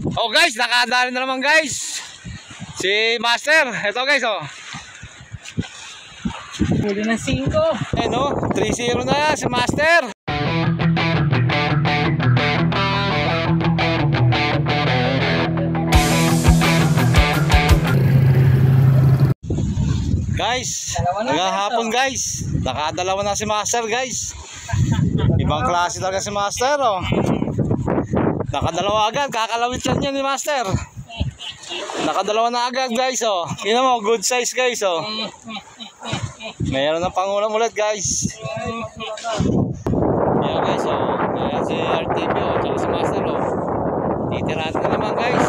Oh guys, nakadali na naman guys. Si Master. Ito guys oh. Huli ng 5. Eh no, 3-0 na yan si Master. Guys, hanggang hapon guys. Nakadalawa na si Master guys. Ibang klase talaga si Master oh. Nakadalawa agad, kakalawit lang niya ni Master. Nakadalawa na agad guys oh. Yun mo, good size guys oh. Mayroon ng pangulam ulit guys. Yan guys oh. Yan si RTV oh, tsaka si Master oh. Titirahan na naman guys.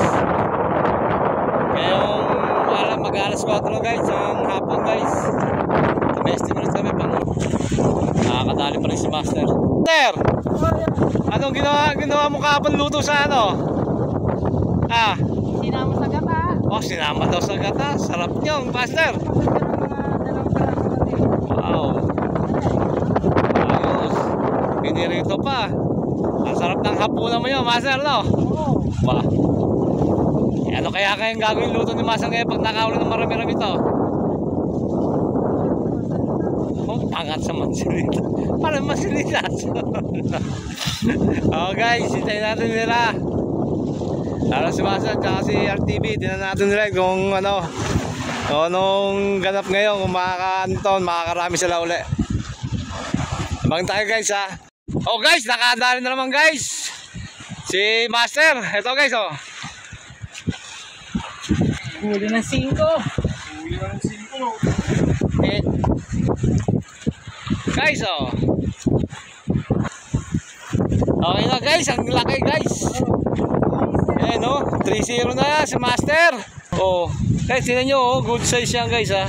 Ngayong mag-alas 4 guys, ang hapon guys. Domestic ulit kami pangulam. Nakakadali pa rin si Master. Master! Anong ginawa mo kahapon luto sa ano? Ah? Sinama sa gata. Oh, sinama daw sa gata. Sarap nyo, Master. Wow. Ayos. Pinirito pa. Ang sarap ng hapunan mo yun, Master, no? Ba? Ano kaya kayang gagawin luto ni Master ngayon pag nakahuli ng marami-rami ito? Oh, pangat sa mansilita. Parang masilita. Oh guys, hintayin natin nila. Lalo si Master at si RTV. Tinan natin nila kung ano, anong ganap ngayon. Kung makakarami sila uli. Abang tayo guys ha. Oh guys, nakadali na naman guys. Si Master. Ito guys oh. Huli ng 5. Huli ng 5. Eh. Guys oh. Okay na guys, ang laki guys. Eh no, 3-0 na si Master. Oh, guys tingnan nyo oh, good size yan guys ha.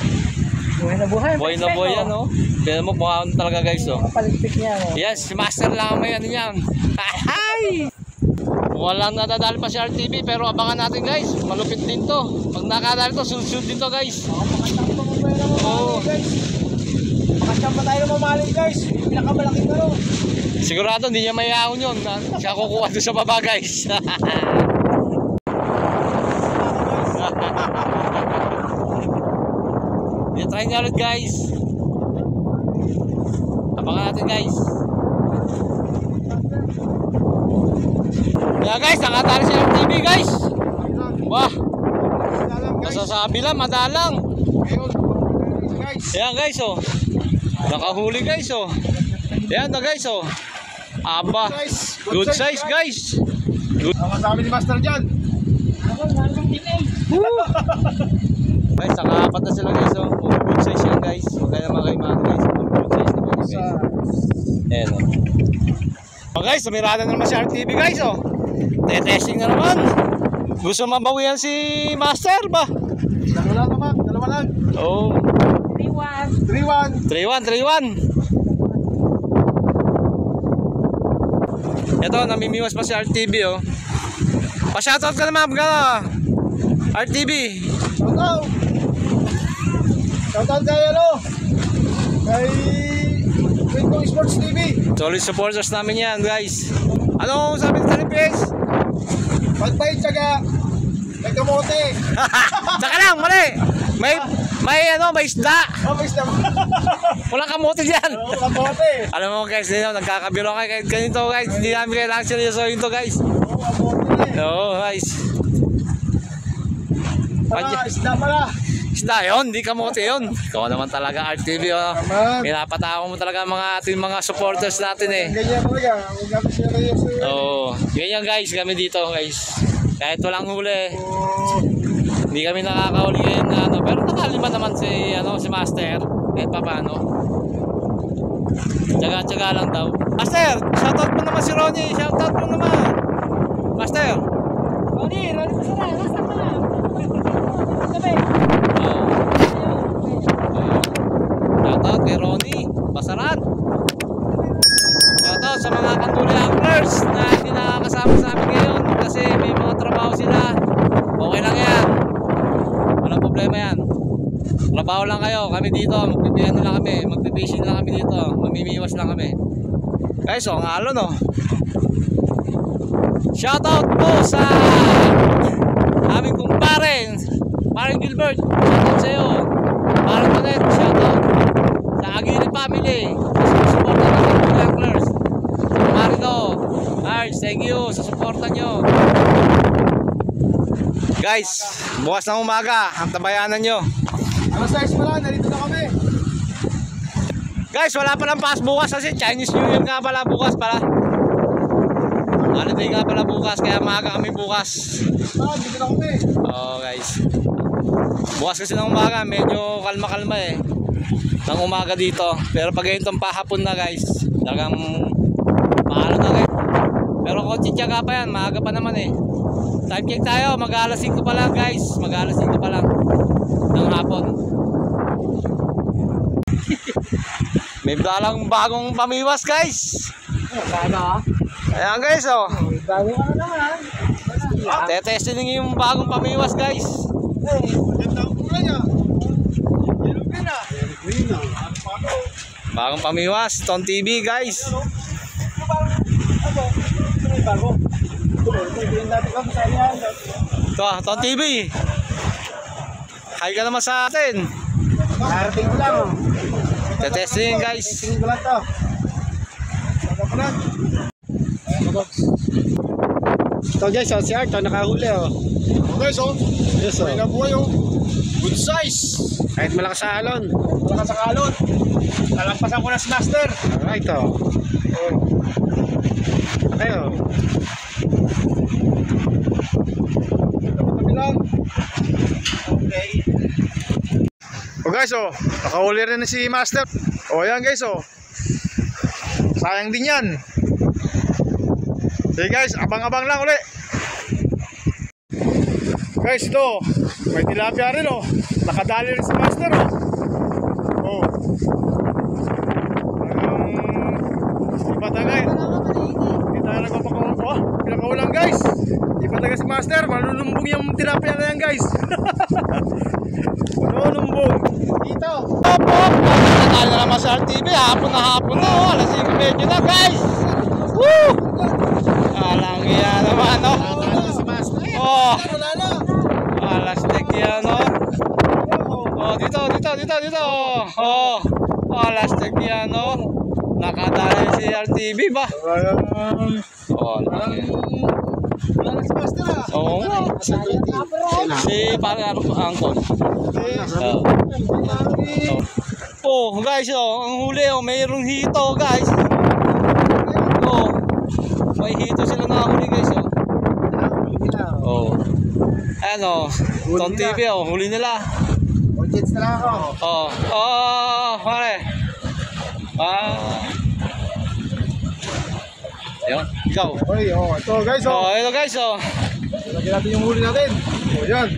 Buhay na buhay. Buhay na buhay yan oh. Tingnan mo mukha talaga guys oh. Kapalitik niya oh. Yes, si Master lang may ano yan. Ay! Walang nadadali pa si RTV pero abangan natin guys. Malupit din to. Pag nakadali to, sunod din to guys. Oh. Makachamba tayo ng mamahalin guys. Pinakamalaking garo. Sigurado hindi niya may ahon yun. Siya kukuha doon sa baba guys. Try nga ulit guys. Abangan natin guys. Kaya guys, nakatali siya ng TV guys. Wah, masasabi lang, madalang. Ayan guys oh. Nakahuli guys oh. Ayan na guys oh. Aba, good size guys. Ang kasama ni Master dyan. Guys, nakapat na sila guys oh. Good size yan guys. Huwag kayo makaimahan guys. Good size na guys. Ayan oh. Oh guys, sumirada na naman si RTV guys oh. Testing na naman. Gusto mabawian si Master ba? Dalawa lang naman, dalawa lang. Oh. 3-1. 3-1. Ito, namimiwas pa si RTV oh. Pa-shoutout ka naman ka RTV. Shoutout. Shoutout kay ano? Kay Quinto Sports TV. Solid supporters namin yan guys. Anong sabi ng Talipes? Pagbayad tsaga may kamote. Saka lang, mali. May isda. Oh, may isda. Walang kamote dyan. Oh, kamote. Alam mo guys, nagkakabiro kayo ganito guys. Hindi namin kailangan seryosohin to guys. Oh, kamote. Oo guys. Isda pala. Isda yun, hindi kamote yun. Ikaw naman talaga RTV oh. Pinapatawa mo talaga mga ating mga supporters natin eh. Ganyan talaga. Huwag namin seryoso. Oo, ganyan guys kami dito guys. Kahit walang huli. Hindi kami nakakahuli ngayon na ano, pero nakalima naman si Master. Kahit pa paano. Tsaga-tsaga lang daw. Master, shoutout mo naman si Ronnie. Shoutout mo naman. Master. Ronnie masarap. Nasa ka na. Sabi. Shoutout kay Ronnie Basaran. Shoutout sa mga Kantuli anglers na hindi nakakasama sa amin ngayon kasi may mga trabaho sila. Okay lang yan. Walang problema yan. Trabaho lang kayo. Kami dito, magpipishing lang kami dito. Mamimiwas lang kami. Guys, ang alon oh. Shoutout po sa Karen Gilbert, shoutout sa'yo. Karen Tonet, shoutout. Sa Aguirre family, sa suporta ng mga anglers. Sa Marino, Arch, thank you sa suporta nyo. Guys, bukas ng umaga, ang tabayanan nyo. Alas 6 pala, narito na kami. Guys, wala palang pass bukas kasi Chinese New Year nga pala bukas pala. Holiday nga pala bukas, kaya maaga kami bukas. Dito na kami. Oo guys. Bukas kasi ng umaga, medyo kalma-kalma eh. Ng umaga dito. Pero pag ganitong pahapon na guys, talagang maalo na guys. Pero konti tiyaga pa yan, maaga pa naman eh. Time check tayo, mag-alas 5 pa lang guys. Mag-alas 5 pa lang ng hapon. May dalang bagong pamiwas guys. Bago? Ayan guys oh. Bago ka na naman. Tetesting yung bagong pamiwas guys. Ganda ang kulay niya. Yellow green ah. Green ah. Bagong pamiwas, Ton TV guys. Bago. Green dati kami sa yan. Ito, Ton TV. Hi ka naman sa atin. Narating ko lang. Tetesting guys. Tingin ko lang to. Ito guys, si Art, nakahuli oh. Okay, so. Yes oh. May nabuhay yung good size. Kahit malakas sa alon. Wala ka sa kalot. Nalampasan ko na si Master. Alright oh. Okay oh. Kami lang. Okay. Oh guys, oh. Nakahuli rin na si Master. Oh, yan guys, oh. Sayang din yan. Okay guys, abang-abang lang ulit. Guys, ito. May tilapia rin, oh. Nakadali rin si Master, oh. Oh. Iba tagay. Hindi tayo nagpapakawalan. Oh, pinakawalan guys. Iba taga si Master. Malulumbong yung tilapia na yan guys. Malulumbong. Dito. Opo, nakita tayo na naman sa RTV. Hapon na oh. Alas 5:30 na guys. Woo! Alang yan naman oh. Si Master. Oh, Wala na. alas 10 yan oh. Oh, dito. Oh, alas 10 yan oh. Nakadali si RTV ba? Oh, Wala na si Master ah. oo nga. Si parang angkol. Oh guys oh, ang huli oh, mayroong hito guys. Oh, may hito sila na huli guys oh. Oh, ano, Ton TV oh, huli nila. Audience na lang ako. Pare. Ayun, ikaw. Oy, oh, ito guys, oh. Ito guys oh. Lagyan natin yung huli natin. Oh, yan.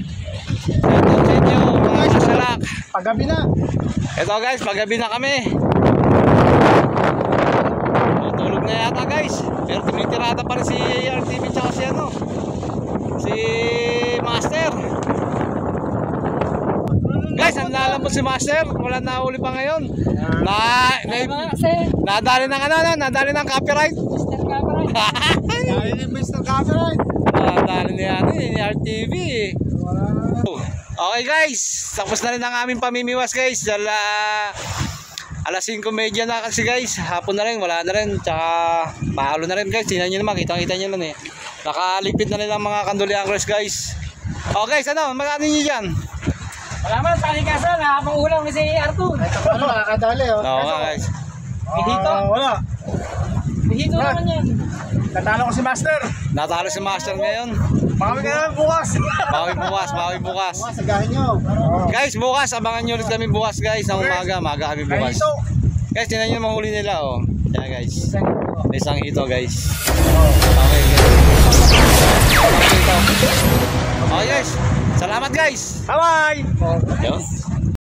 Ito sa inyo, mga sasalak. Paggabi na. Ito guys, paggabi na kami. Tulog na yata guys. Pero tumitirada pa rin si RTV tsaka si ano, si Master. Guys, ang lalambot si Master. Wala na huli pa ngayon. Nadali ng ano, nadali ng copyright. Dahil yung Mr. Copyright. Nadali niya ni RTV. Okay guys, tapos na rin ang aming pamimiwas guys. Alas 5:30 na kasi guys. Hapon na rin, wala na rin. Tsaka mahalo na rin guys. Tingnan nyo naman, kita nyo lang eh. Nakalipit na rin ang mga kanduli anglers guys. Okay guys, ano, magkano nyo dyan? Wala man, sa kalikasan, nakapang ulang ni si Arthur. Ano, makakadali, oh. Oo nga guys. May hito? Wala. May hito naman yan. Natalo ko si Master. Natalo si Master ngayon. Bawi ka naman bukas. Bawi bukas. Sagahin nyo. Guys, bukas, abangan nyo ulit kami bukas guys. Ng umaga, maga kami bukas. Guys, tingnan nyo mahuli nila oh. Yan guys. May isang hito guys. Okay guys. Okay guys. Salamat guys. Bye-bye. Yun.